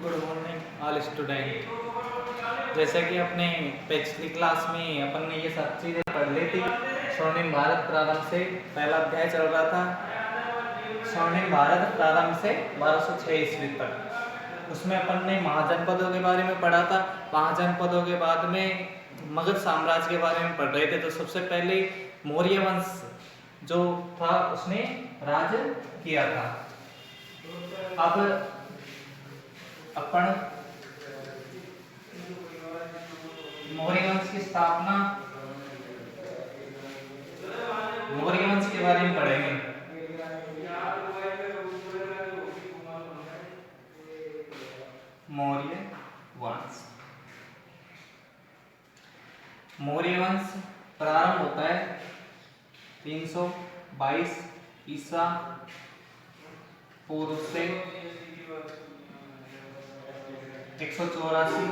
Good morning all student. जैसे कि अपने पिछली क्लास में अपन ने ये सब चीज़ें पढ़ ली थी। स्वर्णिम भारत प्रारंभ से पहला अध्याय चल रहा था, स्वर्णिम भारत प्रारंभ से 1206 ईस्वी तक। उसमें अपन ने महाजनपदों के बारे में पढ़ा था। महाजनपदों के बाद में मगध साम्राज्य के बारे में पढ़ रहे थे। तो सबसे पहले मौर्य वंश जो था उसने राज किया था। अब अपन मौर्य वंश की स्थापना, मौर्य वंश के बारे में पढ़ेंगे। मौर्य वंश, मौर्य वंश प्रारंभ होता है 322 ईसा पूर्व से 184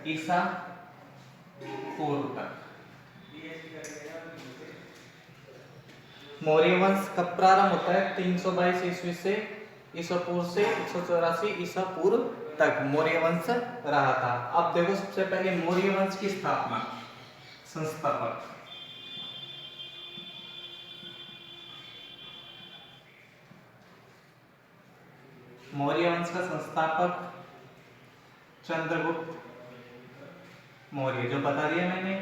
ईसा पूर्व तक। मौर्य वंश कब प्रारंभ होता है? 322 ईस्वी से ईसा पूर्व से 184 ईसा पूर्व तक मौर्य वंश रहा था। अब देखो सबसे पहले मौर्य वंश की स्थापना, संस्थापक। मौर्य वंश का संस्थापक चंद्रगुप्त मौर्य, जो बता दिया मैंने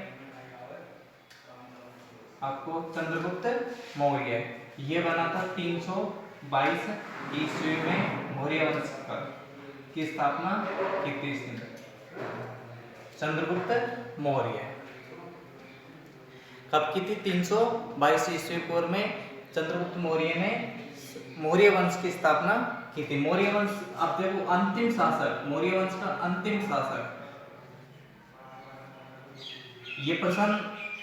आपको, चंद्रगुप्त मौर्य। ये बना था 322 ईस्वी में। मौर्य वंश की स्थापना की थी इसने, चंद्रगुप्त मौर्य। कब की थी? 322 ईस्वी पूर्व में चंद्रगुप्त मौर्य ने मौर्य वंश की स्थापना की थी। मौर्य वंश, अब देखो अंतिम शासक, मौर्य वंश का अंतिम शासक, ये प्रश्न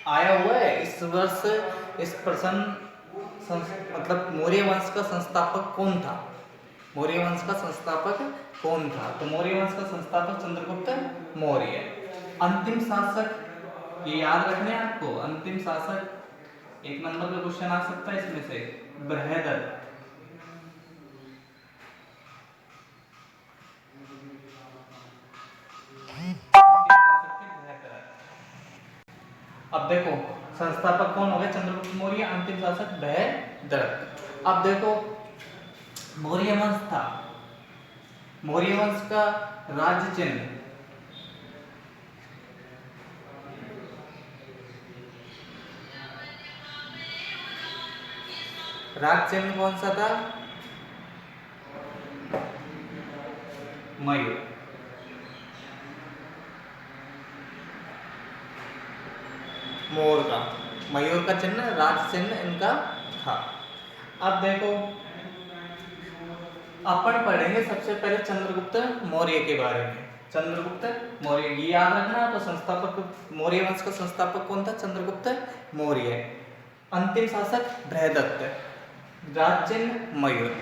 आया हुआ है इस वर्ष। इस प्रश्न मतलब मौर्य वंश का संस्थापक कौन था? मौर्य वंश का संस्थापक कौन था? तो मौर्य वंश का संस्थापक चंद्रगुप्त मौर्य। अंतिम शासक, ये याद रखने हैं आपको, अंतिम शासक 1 नंबर का क्वेश्चन आ सकता है इसमें से, बृहदत्त। अब देखो संस्थापक कौन हो गए? चंद्रगुप्त मौर्य। अंतिम शासक बृहदत्त। अब देखो मौर्य वंश था, मौर्य वंश का राज्य चिन्ह, राज्य चिन्ह कौन सा था? मयूर। मोर का, मयूर का चिन्ह राज्य चिन्ह इनका था। अब देखो अपन पढ़ेंगे सबसे पहले चंद्रगुप्त मौर्य के बारे में। चंद्रगुप्त मौर्य, ये याद रखना। तो संस्थापक, मौर्य वंश का संस्थापक कौन था? चंद्रगुप्त मौर्य। अंतिम शासक बृहदत्त, राज्य चिन्ह मयूर।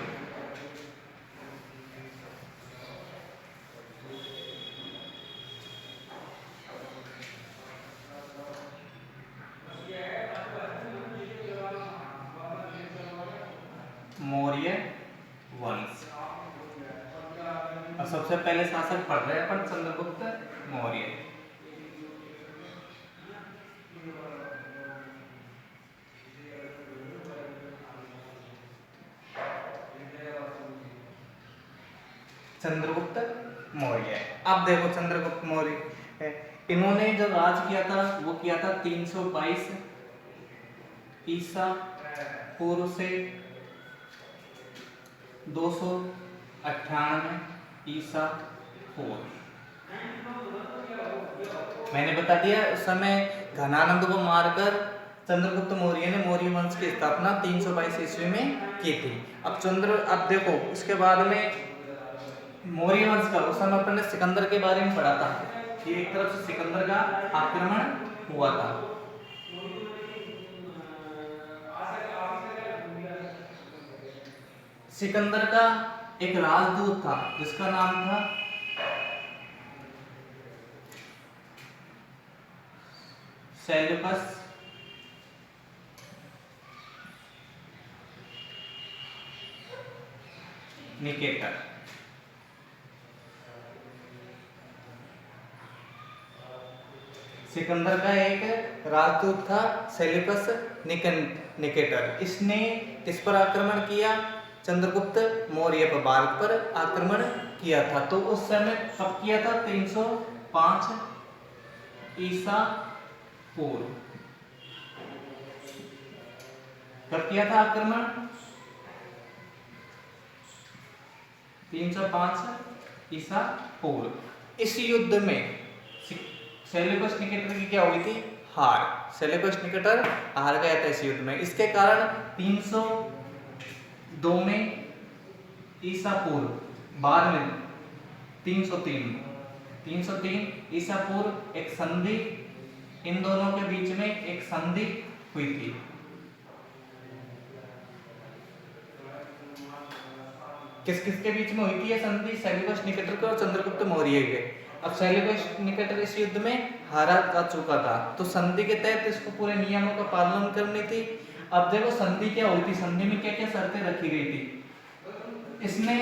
मौर्य वंश, अब सबसे पहले शासक पढ़ रहे हैं अपन चंद्रगुप्त मौर्य। चंद्रगुप्त मौर्य। अब देखो चंद्रगुप्त मौर्य, इन्होंने जो राज किया था वो किया था 322 ईसा पूर्व से 298 ईसा पूर्व। मैंने बता दिया उस समय घनानंद को मारकर चंद्रगुप्त मौर्य ने मौर्य वंश की स्थापना 322 ईस्वी में की थी। अब देखो उसके बाद में मौर्य वंश का, उस समय अपन ने सिकंदर के बारे में पढ़ा था कि एक तरफ से सिकंदर का आक्रमण हुआ था। सिकंदर का एक राजदूत था जिसका नाम था सेल्यूकस निकेटर। सिकंदर का एक राजदूत था सेल्यूकस निकेटर। इसने किस पर आक्रमण किया? चंद्रगुप्त मौर्य पर, भारत पर आक्रमण किया था। तो उस समय कब किया था? 305 ईसा पूर्व। कब किया था आक्रमण? 305 ईसा पूर्व। इस युद्ध में सेल्यूकस निकेटर की क्या हुई थी? हार। सेल्यूकस निकेटर हार गया था इस युद्ध में। इसके कारण 302 में ईसा पूर्व, बाद में 303 ईसा पूर्व एक संधि, इन दोनों के बीच में एक संधि हुई थी। किस किस के बीच में हुई थी यह संधि? सेल्यूकस निकेटर के और चंद्रगुप्त मौर्य के। अब सेल्यूकस निकेटर इस युद्ध में हारा जा चुका था, तो संधि के तहत इसको पूरे नियमों का पालन करनी थी। अब देखो संधि क्या हुई थी, संधि में क्या क्या शर्तें रखी गई थी। इसने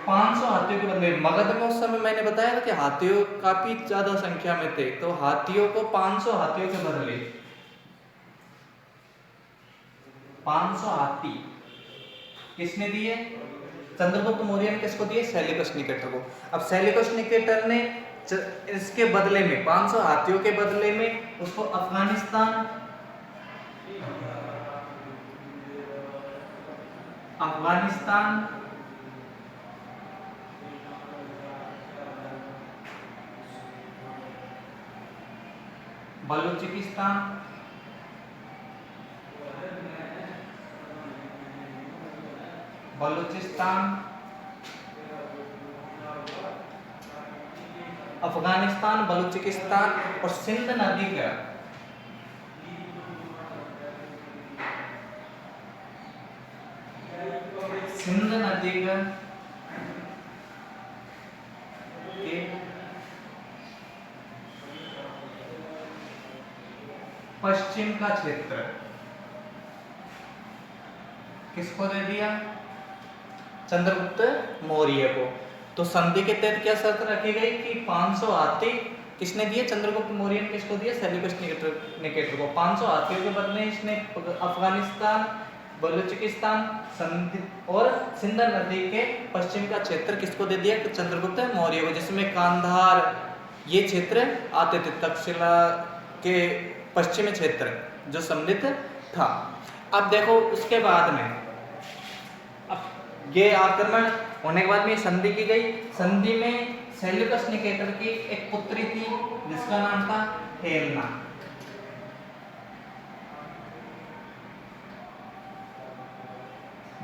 500 हाथियों के बदले, मगध में उस समय मैंने बताया था कि हाथियों काफी ज्यादा संख्या में थे, तो हाथियों को 500 हाथियों के बदले 500 हाथी किसने दिए? चंद्रगुप्त मौर्य ने किसको दिए? सेल्यूकस निकेटर को। अब सेल्यूकस निकेटर ने इसके बदले में 500 हाथियों के बदले में उसको अफगानिस्तान बलूचिस्तान, अफगानिस्तान, बलूचिस्तान और सिंध नदी का के पश्चिम का क्षेत्र किसको दे दिया? चंद्रगुप्त मौर्य को। तो संधि के तहत क्या शर्त रखी गई कि 500 हाथी किसने दिए? चंद्रगुप्त मौर्य ने किसको दिया? सेल्यूकस निकेटर को। 500 हाथियों के बदले इसने अफगानिस्तान, बलूचिस्तान और सिंध नदी के पश्चिम का क्षेत्र किसको दे दिया? चंद्रगुप्त मौर्य को, जिसमें कांधार ये क्षेत्र आते थे, तक्षशिला के पश्चिमी क्षेत्र जो समृद्ध था। अब देखो उसके बाद में अब ये आक्रमण होने के बाद में संधि की गई। संधि में सेल्यूकस निकेटर की एक पुत्री थी जिसका नाम था हेलेना।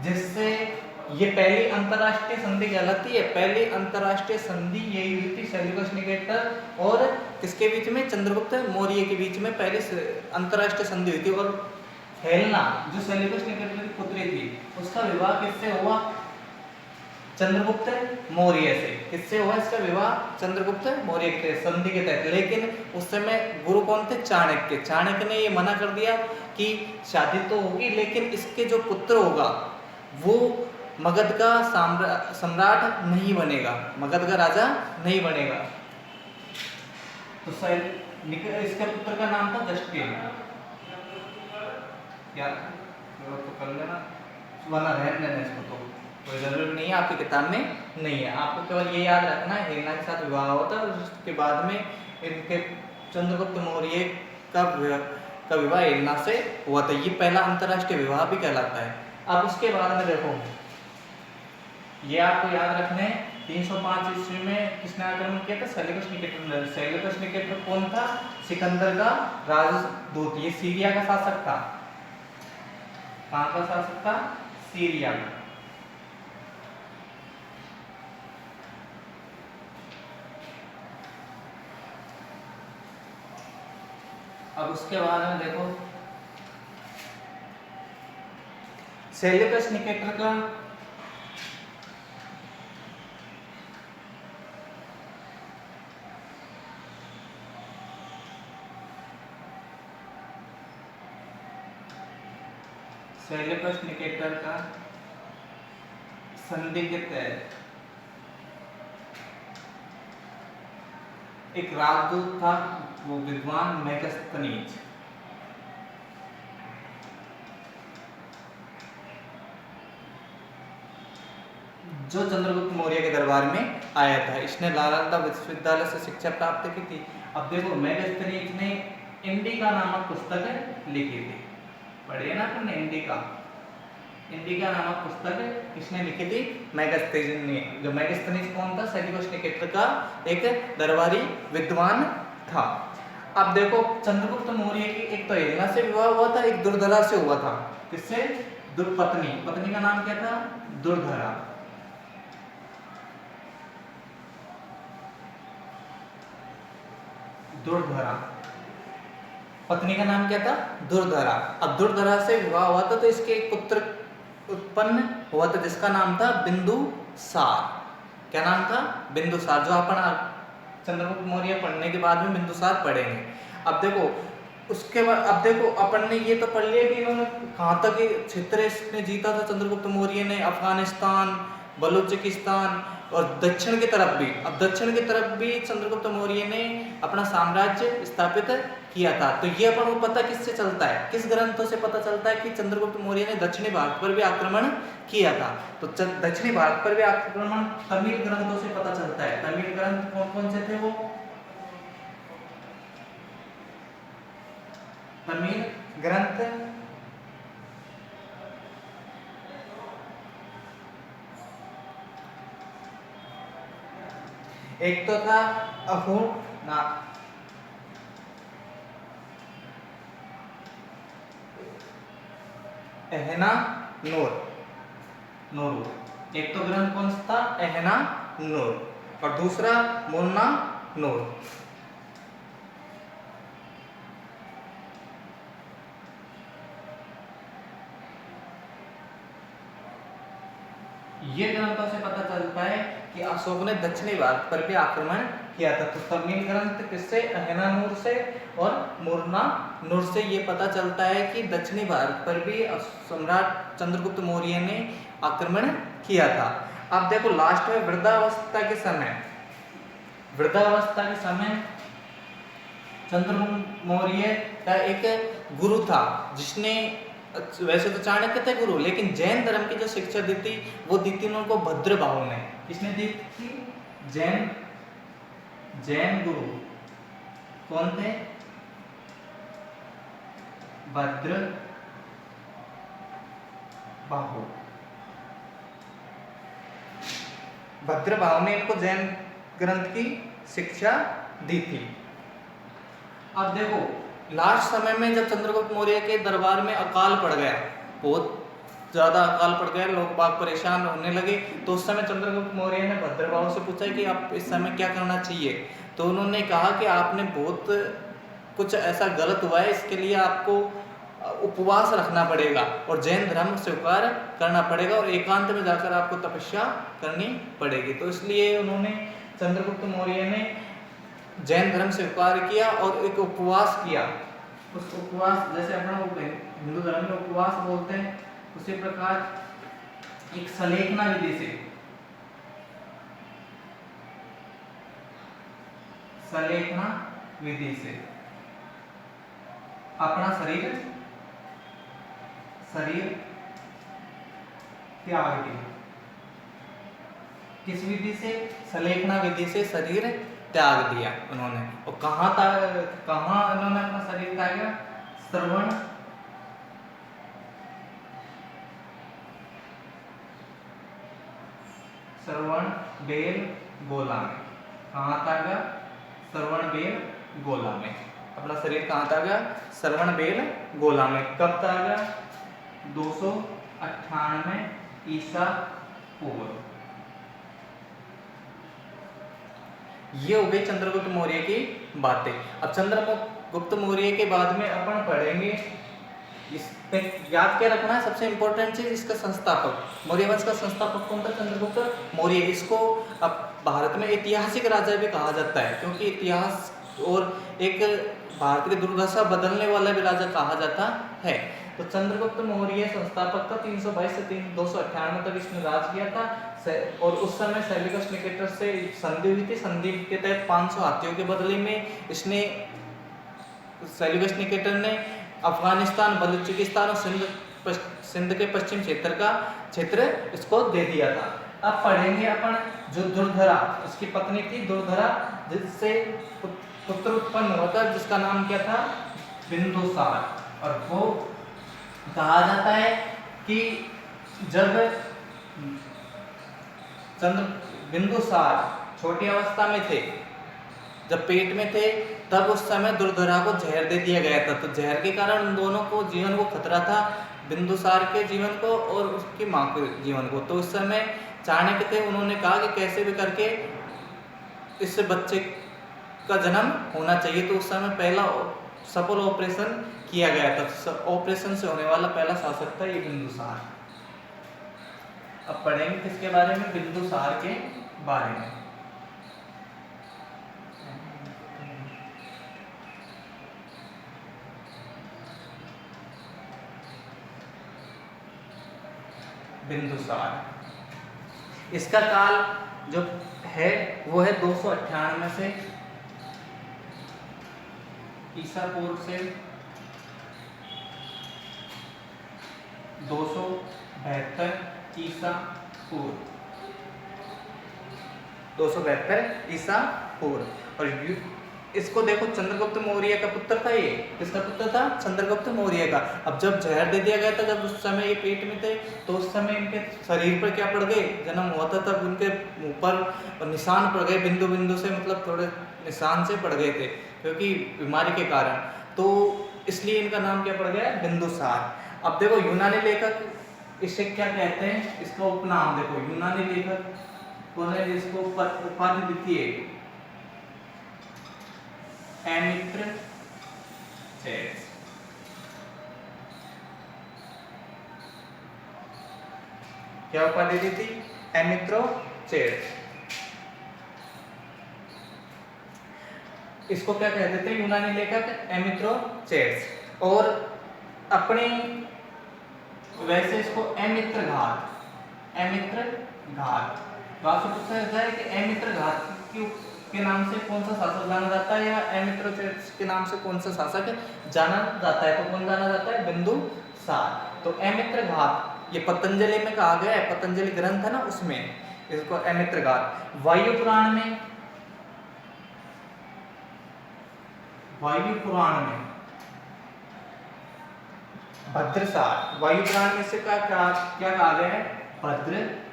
जिससे ये पहली अंतरराष्ट्रीय संधि कहलाती है। पहली अंतरराष्ट्रीय संधि यही हुई थी सेल्यूकस निकेटर और किसके बीच में? चंद्रगुप्त मौर्य के बीच में पहली अंतरराष्ट्रीय संधि हुई थी। और हेलेना जो सेल्यूकस निकेटर की पुत्री थी उसका विवाह किससे हुआ? चंद्रगुप्त मौर्य से। किससे हुआ इसका विवाह? चंद्रगुप्त मौर्य के संधि के तहत। लेकिन उस समय गुरु कौन थे? चाणक्य। चाणक्य ने ये मना कर दिया कि शादी तो होगी लेकिन इसके जो पुत्र होगा वो मगध का सम्राट नहीं बनेगा, मगध का राजा नहीं बनेगा। तो इसके पुत्र का नाम था जस्टिन। क्या तो कर लेना, वरना रहने देना इसको, तो कोई जरूरी नहीं है, आपकी किताब में नहीं है। आपको केवल ये याद रखना है हेलेना के साथ विवाह होता है। उसके बाद में इनके चंद्रगुप्त मौर्य का विवाह हेलेना से हुआ था। ये पहला अंतरराष्ट्रीय विवाह भी कहलाता है। अब उसके बाद में देखो ये आपको याद रखने 305 ईस्वी में किसने आक्रमण किया था? सेल्यूकस निकेटर ने। सेल्यूकस निकेटर कौन था? सिकंदर का राजदूत। ये सीरिया का शासक था। कहां का शासक था? सीरिया का। अब उसके बाद में देखो सेल्यूकस निकेटर का संधि के तहत एक राजदूत था, वो विद्वान मेगस्थनीज। जो चंद्रगुप्त मौर्य के दरबार में आया था। इसने नालंदा विश्वविद्यालय से शिक्षा प्राप्त की थी। अब देखो मेगस्थनीज ने इंडिका नामक पुस्तक लिखी थी, पढ़िए ना आपने इंडिका। इंडिका नामक पुस्तक किसने लिखी थी? मेगस्थनीज ने। जो मेगस्थनीज कौन था? सेल्यूकस निकेटर का एक दरबारी विद्वान था। अब देखो चंद्रगुप्त मौर्य की एक तो हेलेना से विवाह हुआ था, एक दुर्धरा से हुआ था। किससे? दुर्पत्नी। पत्नी का नाम क्या था? दुर्धरा। दुर्धरा, पत्नी का नाम क्या था? दुर्धरा। अब दुर्धरा से विवाह हुआ था तो इसके एक पुत्र उत्पन्न हुआ था जिसका नाम था बिंदुसार। क्या नाम था? बिंदुसार। जो अपन चंद्रगुप्त मौर्य पढ़ने के बाद में बिंदुसार पढ़ेंगे। अब देखो उसके बाद, अब देखो अपन ने ये तो पढ़ लिया कि इन्होंने कहाँ तक क्षेत्र इसने जीता था चंद्रगुप्त मौर्य ने, अफगानिस्तान, बलूचिस्तान और दक्षिण की तरफ भी। अब दक्षिण की तरफ भी चंद्रगुप्त मौर्य ने अपना साम्राज्य स्थापित किया था। तो ये अपन को पता किससे चलता है, किस ग्रंथों से पता चलता है कि चंद्रगुप्त मौर्य ने दक्षिणी भारत पर भी आक्रमण किया था। तो दक्षिणी भारत पर भी आक्रमण तमिल ग्रंथों से पता चलता है। तमिल ग्रंथ कौन कौन से थे? वो तमिल ग्रंथ एक तो था अहोना, एहना नूर, एक तो ग्रंथ कौन सा था? एहना नूर, और दूसरा मुन्ना नूर। ये ग्रंथों से पता चलता है कि अशोक ने दक्षिणी भारत पर भी आक्रमण किया था। तो तमिल ग्रंथ किससे? अहनानूर से और मुन्ना नूर से ये पता चलता है कि दक्षिणी भारत पर भी सम्राट चंद्रगुप्त मौर्य ने आक्रमण किया था। अब देखो लास्ट में वृद्धावस्था के समय चंद्रगुप्त मौर्य का एक गुरु था जिसने, वैसे तो चाणक्य थे गुरु, लेकिन जैन धर्म की जो शिक्षा दी थी वो दी थी उनको भद्रबाहु ने। किसने दी थी? जैन गुरु कौन थे? भद्रबाहु। भद्रबाहु ने इनको जैन ग्रंथ की शिक्षा दी थी। अब देखो लास्ट समय में जब चंद्रगुप्त मौर्य के दरबार में अकाल पड़ गया, बहुत ज्यादा अकाल पड़ गया, लोग बाग परेशान होने लगे, तो उस समय चंद्रगुप्त मौर्य ने भद्रबाहु से पूछा कि आप इस समय क्या करना चाहिए। तो उन्होंने कहा कि आपने बहुत कुछ ऐसा गलत हुआ है, इसके लिए आपको उपवास रखना पड़ेगा और जैन धर्म स्वीकार करना पड़ेगा और एकांत में जाकर आपको तपस्या करनी पड़ेगी। तो इसलिए उन्होंने, चंद्रगुप्त मौर्य ने जैन धर्म स्वीकार किया और एक उपवास किया। उस उपवास, जैसे अपना हिंदू धर्म में उपवास बोलते हैं, उसी प्रकार एक सलेखना विधि से अपना शरीर त्याग दिया। किस विधि से? सलेखना विधि से शरीर त्याग दिया उन्होंने। और कहाँ उन्होंने अपना शरीर त्यागा? श्रवणबेलगोला में। कहाँ त्यागा? श्रवणबेलगोला में। अपना शरीर कहाँ त्यागा? श्रवणबेलगोला में। कब त्यागा? 298 ईसा पूर्व। ये हो गई चंद्रगुप्त मौर्य की बातें। अब चंद्रगुप्त मौर्य के बाद में अपन पढ़ेंगे, इसमें याद क्या रखना है सबसे इंपॉर्टेंट चीज, इसका संस्थापक। मौर्य वंश का संस्थापक कौन था? चंद्रगुप्त मौर्य। इसको अब भारत में ऐतिहासिक राजा भी कहा जाता है, क्योंकि इतिहास और एक भारत की दुर्दशा बदलने वाला भी राजा कहा जाता है। तो चंद्रगुप्त मौर्य संस्थापक था। 322 से 298 तक इसने राज किया था। और उस समय सेल्यूकस निकेटर से संधि हुई थी। संधि के तहत 500 हाथियों के बदले में इसने सेल्यूकस निकेटर ने अफगानिस्तान, बलूचिस्तान और सिंध के पश्चिम क्षेत्र इसको दे दिया था। अब पढ़ेंगे अपन जो दुर्धरा, उसकी पत्नी थी दुर्धरा, जिससे पुत्र उत्पन्न हुआ था, जिसका नाम क्या था, बिंदुसार। और वो कहा जाता है कि जब बिंदुसार छोटी अवस्था में थे, जब पेट में थे, तब उस समय दुर्धरा को जहर दे दिया गया था। तो जहर के कारण उन दोनों को जीवन को खतरा था, बिंदुसार के जीवन को और उसकी माँ के जीवन को। तो उस समय चाणक्य थे, उन्होंने कहा कि कैसे भी करके इस बच्चे का जन्म होना चाहिए। तो उस समय पहला सफल ऑपरेशन किया गया था। ऑपरेशन से होने वाला पहला शासक था ये बिंदुसार। अब पढ़ेंगे किसके बारे में, बिंदुसार के बारे में। बिंदुसार, इसका काल जो है वो है 298 से ईसा पूर्व से 272 ईसा पूर्व, 272 ईसा पूर्व। और इसको देखो, चंद्रगुप्त मौर्य का पुत्र था ये। किसका पुत्र था, चंद्रगुप्त मौर्य का। अब जब जहर दे दिया गया था, जब उस समय ये पेट में थे, तो उस समय इनके शरीर पर क्या पड़ गए, जन्म हुआ था तब उनके मुंह पर निशान पड़ गए, बिंदु बिंदु से, मतलब थोड़े निशान से पड़ गए थे, क्योंकि बीमारी के कारण। तो इसलिए इनका नाम क्या पड़ गया, बिंदुसार। अब देखो यूनानी लेखक इसे क्या कहते हैं, इसका उपनाम देखो, यूनानी लेखक कौन है, इसको उपाधि दी है एमित्रचेट्स। क्या उपाधि दी थी, एमित्रचेट्स। इसको क्या कहते थे यूनानी लेखक, एमित्रचेट्स। और अपने वैसे इसको एमित्रघात, एमित्रघात से पूछा जाता है कि एमित्रघात के नाम से कौन सा शासक जाना जाता है, या एमित्रचेट्स के नाम से कौन सा शासक जाना जाता है। तो कौन जाना जाता है, बिंदुसार। तो एमित्रघात ये पतंजलि में कहा गया है, पतंजलि ग्रंथ है ना, उसमें इसको एमित्रघात। वायु पुराण में भद्रसार, वायु पुराण में से क्या कहा गया है, भद्रसार।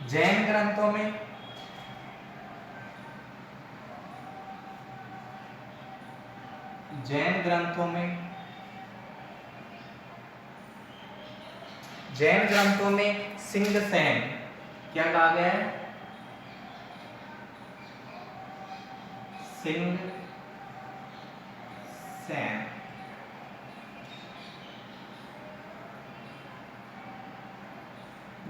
जैन ग्रंथों में सिंहसेन क्या कहा गया है, सिंहसेन।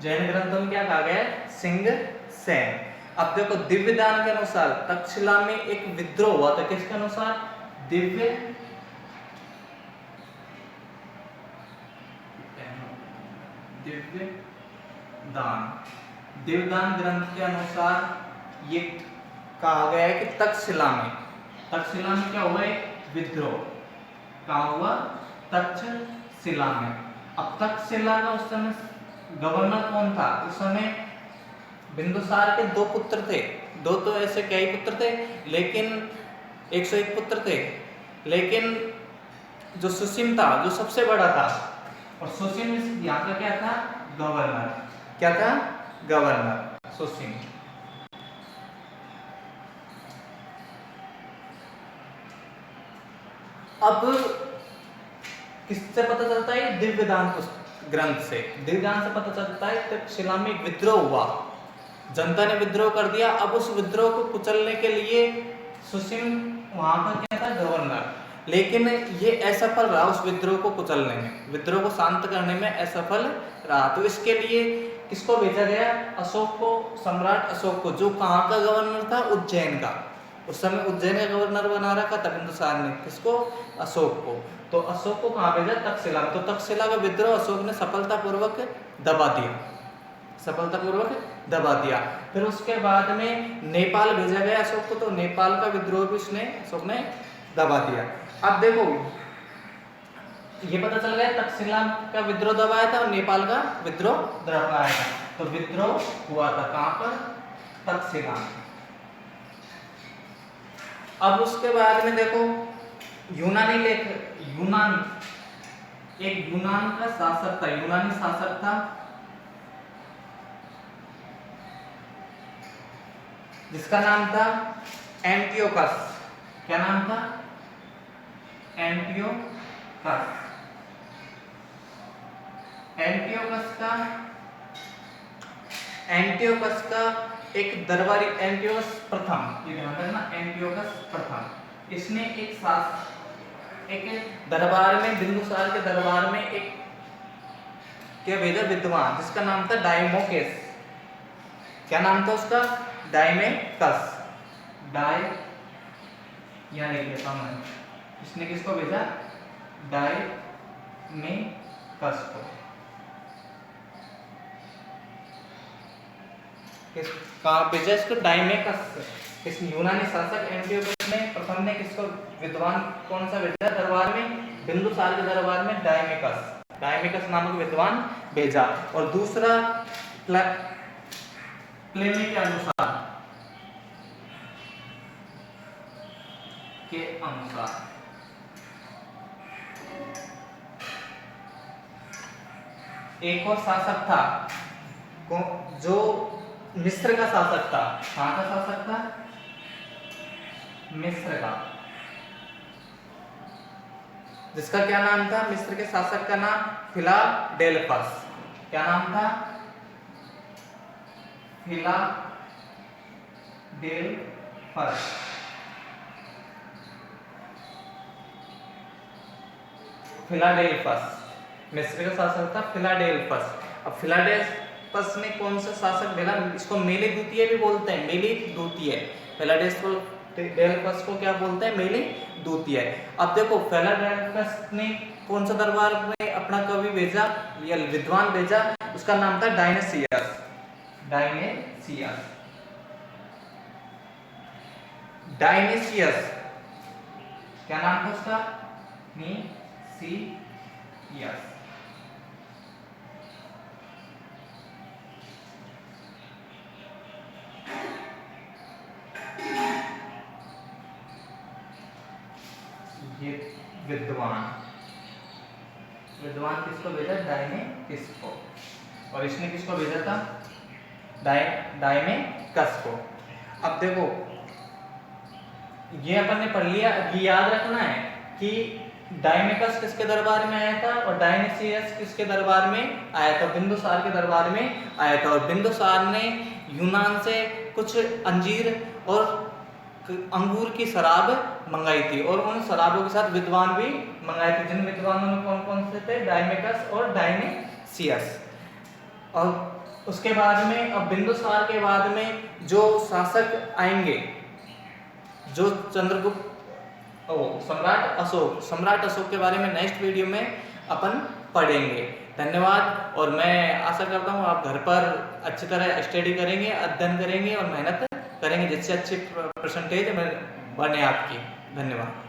जैन ग्रंथों में क्या कहा गया है, सिंहसेन। अब देखो दिव्यदान के अनुसार तक्षशिला में एक विद्रोह हुआ था, किसके अनुसार, दिव्यदान ग्रंथ के अनुसार ये कहा गया है कि तक्षशिला में क्या हुआ, एक विद्रोह। कहा हुआ, तक्षशिला में। अब तक्षशिला का उस समय गवर्नर कौन था, उस समय बिंदुसार के दो पुत्र थे, दो तो ऐसे कई पुत्र थे, लेकिन 101 पुत्र थे, लेकिन जो सुसीम था, जो सबसे बड़ा था, और सुसीम यहाँ का क्या था, गवर्नर। क्या था, गवर्नर सुसीम। अब किससे पता चलता है, दिव्यदान ग्रंथ से। दिव्यदान से पता चलता है तक्षशिला में एक विद्रोह हुआ, जनता ने विद्रोह कर दिया। अब उस विद्रोह को कुचलने के लिए सुसीम वहां का क्या था, गवर्नर, लेकिन ये असफल रहा उस विद्रोह को कुचलने में, विद्रोह को शांत करने में असफल रहा। तो इसके लिए किसको भेजा गया, अशोक को, सम्राट अशोक को, जो कहाँ का गवर्नर था, उज्जैन का। उस समय उज्जैन का गवर्नर बना रखा था बिंदुसार ने, किसको? अशोक को। तो अशोक को कहाँ भेजा? तक्षशिला में। तो तक्षशिला का विद्रोह अशोक ने सफलतापूर्वक दबा दिया, सफलतापूर्वक दबा दिया। फिर उसके बाद में नेपाल भेजा गया अशोक को, तो नेपाल का विद्रोह भी अशोक ने दबा दिया। अब देखो ये पता चल गया तक्षशिला का विद्रोह दबाया था और नेपाल का विद्रोह दबाया था। तो विद्रोह हुआ था कहां पर? तक्षशिला। अब उसके बाद में देखो यूनानी एक यूनान का शासक था, यूनानी शासक था जिसका नाम था एंटियोकस। क्या नाम था? एंटियोकस। एंटियोकस का एक दरबारी, एंटियोकस प्रथम, ये ध्यान रखना, एंटियोकस प्रथम, इसने एक दरबार में, बिंदुसार के दरबार में एक क्या भेजा? विद्वान, जिसका नाम था डायोमोकेस। क्या नाम था उसका? डायमेकस। यहाँ लिख लेता हूं मैं। इसने किसको भेजा? डायमेकस को। कहाँ भेजा इसको? डायमेकस। किस यूनानी शासक एंटियोकस ने प्रथम ने किसको, विद्वान कौन सा भेजा दरबार में? बिंदुसार के दरबार में डायमेकस नामक विद्वान भेजा। और दूसरा प्लेमी के अनुसार एक और शासक था जो मिस्र का शासक था। कहां का शासक था? मिस्र का। जिसका क्या नाम था? मिस्र के शासक का नाम फिलाडेल्फस। क्या नाम था? फिलाडेल्फस। मिस्र का शासक था फिलाडेल्फस। अब फिलाडेल्फस ने कौन सा शासक भेजा? इसको मेली द्वितीय भी बोलते हैं, मेली द्वितीय। फिलाडेल्फस को क्या बोलते हैं? मेली द्वितीय। अब देखो फिलाडेल्फस ने कौन सा दरबार में अपना कवि भेजा या विद्वान भेजा? उसका नाम था डायनेसियस। क्या नाम था उसका? ये विद्वान किसको भेजा? डायनेसियस को। और इसने किसको भेजा था? डायमेकस को। अब देखो ये अपन ने पढ़ लिया। ये याद रखना है कि डायमेकस किसके दरबार में आया था और डायनेसियस किसके दरबार में आया था? बिंदुसार के दरबार में आया था। और बिंदुसार ने यूनान से कुछ अंजीर और अंगूर की शराब मंगाई थी और उन शराबों के साथ विद्वान भी मंगाए थे, जिन विद्वानों में कौन कौन से थे? डायमेकस और डायनेसियस। और उसके बाद में, अब बिंदुसार के बाद में जो शासक आएंगे, जो चंद्रगुप्त, सम्राट अशोक के बारे में नेक्स्ट वीडियो में अपन पढ़ेंगे। धन्यवाद। और मैं आशा करता हूँ आप घर पर अच्छी तरह स्टडी करेंगे, अध्ययन करेंगे और मेहनत करेंगे, जिससे अच्छी परसेंटेज बने आपकी। धन्यवाद।